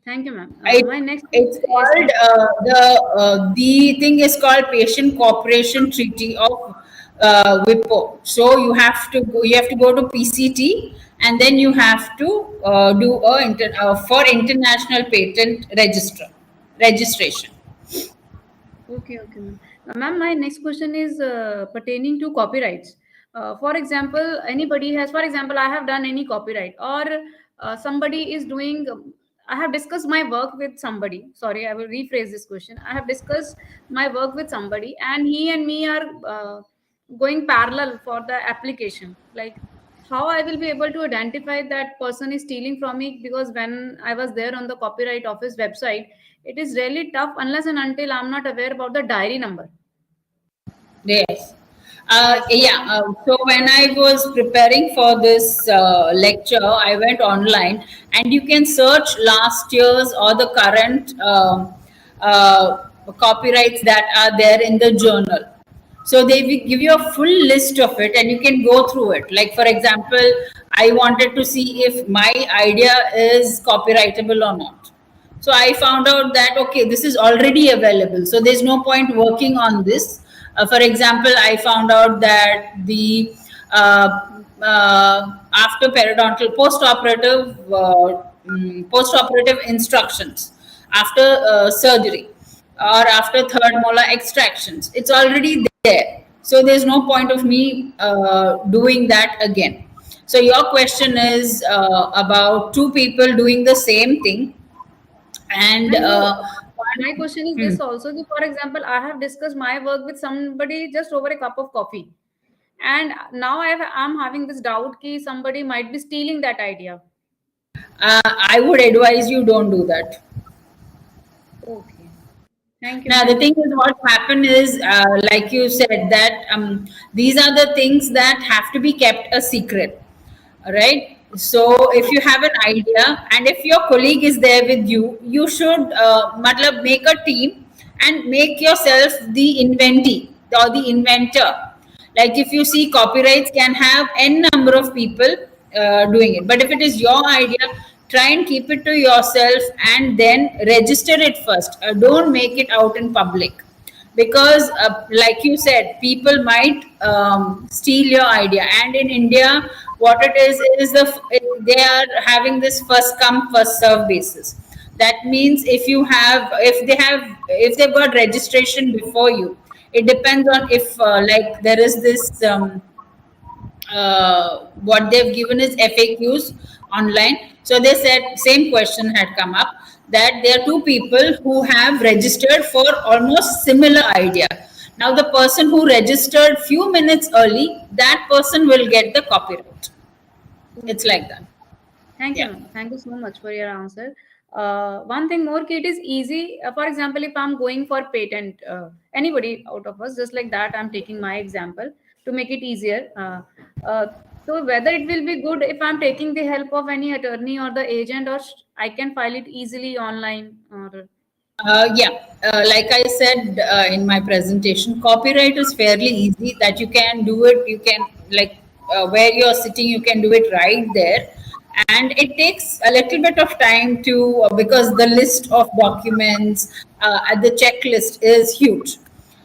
Thank you, ma'am. My next It's called the thing is called Patient Cooperation Treaty of WIPO. So you have to go to PCT, and then you have to do for international patent registration. Okay, okay, ma'am. Ma'am, my next question is pertaining to copyrights. For example, anybody has, for example, I have done any copyright, or somebody is doing, I have discussed my work with somebody. Sorry, I will rephrase this question. I have discussed my work with somebody, and he and me are going parallel for the application. Like, how I will be able to identify that person is stealing from me? Because when I was there on the Copyright Office website, it is really tough unless and until I'm not aware about the diary number. Yes. Yes. So, Yeah. So when I was preparing for this lecture, I went online, and you can search last year's or the current copyrights that are there in the journal. So they will give you a full list of it, and you can go through it. Like, for example, I wanted to see if my idea is copyrightable or not. So I found out that okay, this is already available, so there's no point working on this. For example, I found out that the after periodontal post-operative instructions after surgery or after third molar extractions, it's already there. So there's no point of me doing that again. So your question is about two people doing the same thing, and and no, one. my question is Hmm. this also. For example, I have discussed my work with somebody just over a cup of coffee, and now I'm having this doubt that somebody might be stealing that idea. I would advise you don't do that. Okay. Thank you, Now, the ma'am. thing is, what happened is, like you said, that these are the things that have to be kept a secret, right? So, if you have an idea, and if your colleague is there with you, you should matlab, make a team and make yourself the inventee or the inventor. Like, if you see, copyrights can have n number of people doing it, but if it is your idea, try and keep it to yourself and then register it first. Don't make it out in public, because like you said, people might steal your idea. And in India, what it is they are having this first come first serve basis. That means if they've got registration before you, it depends on if like there is this what they've given is FAQs online. So they said same question had come up, that there are two people who have registered for almost similar idea. Now the person who registered few minutes early, that person will get the copyright. It's Okay. like that. Thank you, Yeah. ma'am. Thank you so much for your answer. One thing more, Kate, is easy. For example, if I'm going for patent, anybody out of us, just like that, I'm taking my example to make it easier. So whether it will be good if I'm taking the help of any attorney or the agent, or I can file it easily online. Or Yeah, like I said in my presentation, copyright is fairly easy, that you can do it. You can, like, where you're sitting, you can do it right there. And it takes a little bit of time to, because the list of documents at the checklist is huge.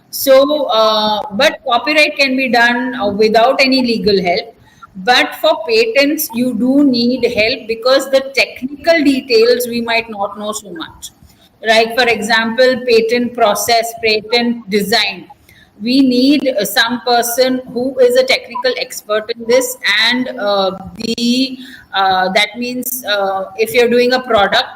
So, but copyright can be done without any legal help. But for patents, you do need help, because the technical details we might not know so much. Like, for example, patent process, patent design. We need some person who is a technical expert in this, and the that means if you're doing a product,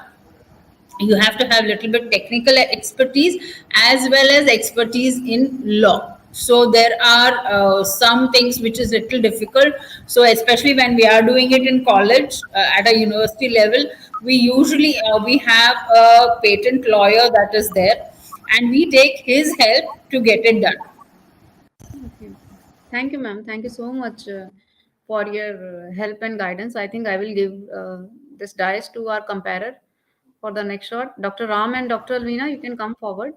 you have to have little bit technical expertise as well as expertise in law. So there are some things which is little difficult. So especially when we are doing it in college, at a university level, we usually we have a patent lawyer that is there, and we take his help to get it done. okay. Thank you, ma'am. Thank you so much for your help and guidance. I think I will give this dice to our comparer for the next shot. Dr. Ram and Dr. Alvina, you can come forward.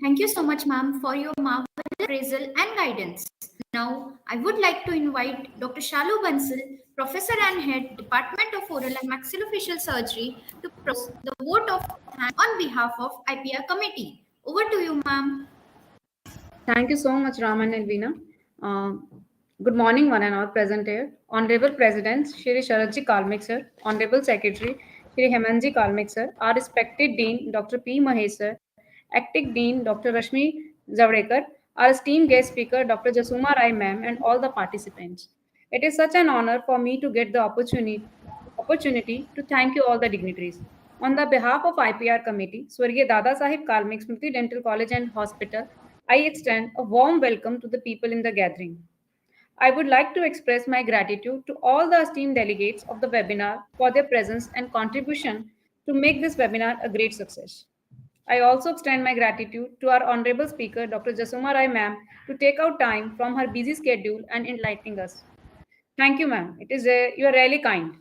Thank you so much, ma'am, for your marvelous appraisal and guidance. Now, I would like to invite Dr. Shalu Bansal, Professor and Head, Department of Oral and Maxillofacial Surgery, to propose the vote of thanks on behalf of IPR Committee. Over to you, ma'am. Thank you so much, Raman and Veena. Uh, Good morning, one and all present here. Honorable President, Shri Sharatji Kalmik sir, Honorable Secretary, Shri Hemanji Kalmik sir, our respected Dean, Dr. P. Mahesh sir, Acting Dean, Dr. Rashmi Zavadekar, our esteemed guest speaker, Dr. Jasuma Rai ma'am, and all the participants. It is such an honor for me to get the opportunity to thank you all the dignitaries. On the behalf of IPR Committee, Swargya Dada Sahib Kalmik Smriti Dental College and Hospital, I extend a warm welcome to the people in the gathering. I would like to express my gratitude to all the esteemed delegates of the webinar for their presence and contribution to make this webinar a great success. I also extend my gratitude to our honorable speaker, Dr. Jasuma Rai ma'am, to take out time from her busy schedule and enlightening us. Thank you, ma'am. You are really kind.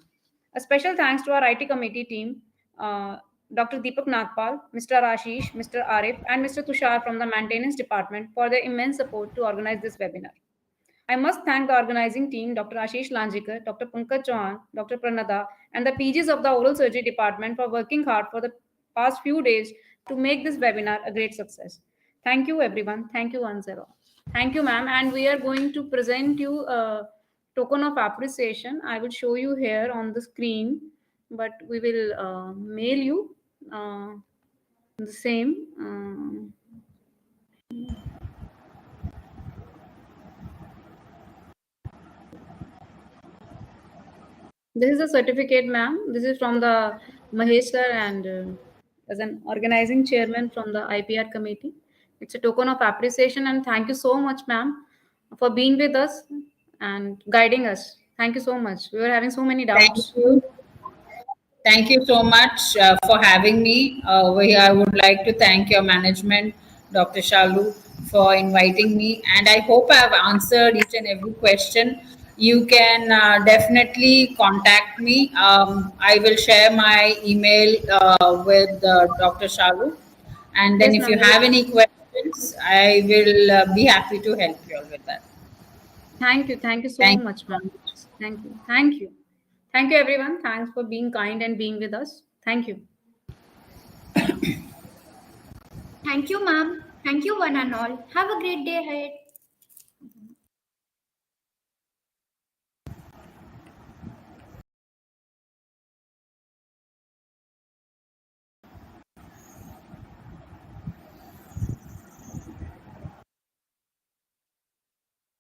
A special thanks to our IT committee team, Dr. Deepak Nagpal, Mr. Ashish, Mr. Arif, and Mr. Tushar from the maintenance department for their immense support to organize this webinar. I must thank the organizing team, Dr. Ashish Lanjikar, Dr. Pankaj Chauhan, Dr. Pranada, and the PGs of the Oral Surgery Department for working hard for the past few days to make this webinar a great success. Thank you, everyone. Thank you, 1-0. Thank you, ma'am. And we are going to present you a token of appreciation. I will show you here on the screen, but we will mail you the same. This is a certificate, ma'am. This is from the Mahesh sir and as an organizing chairman from the IPR committee. It's a token of appreciation and thank you so much, ma'am, for being with us and guiding us. Thank you so much. We were having so many Thank doubts. you. Thank you so much for having me. I would like to thank your management, Dr. Shalu, for inviting me. And I hope I have answered each and every question. You can definitely contact me. I will share my email with Dr. Shalu. And then Yes, if you ma'am. have any questions, I will be happy to help you all with that. Thank you. Thank you so Thank much, ma'am. Thank you. Thank you. Thank you, everyone. Thanks for being kind and being with us. Thank you. Thank you, ma'am. Thank you, one and all. Have a great day ahead.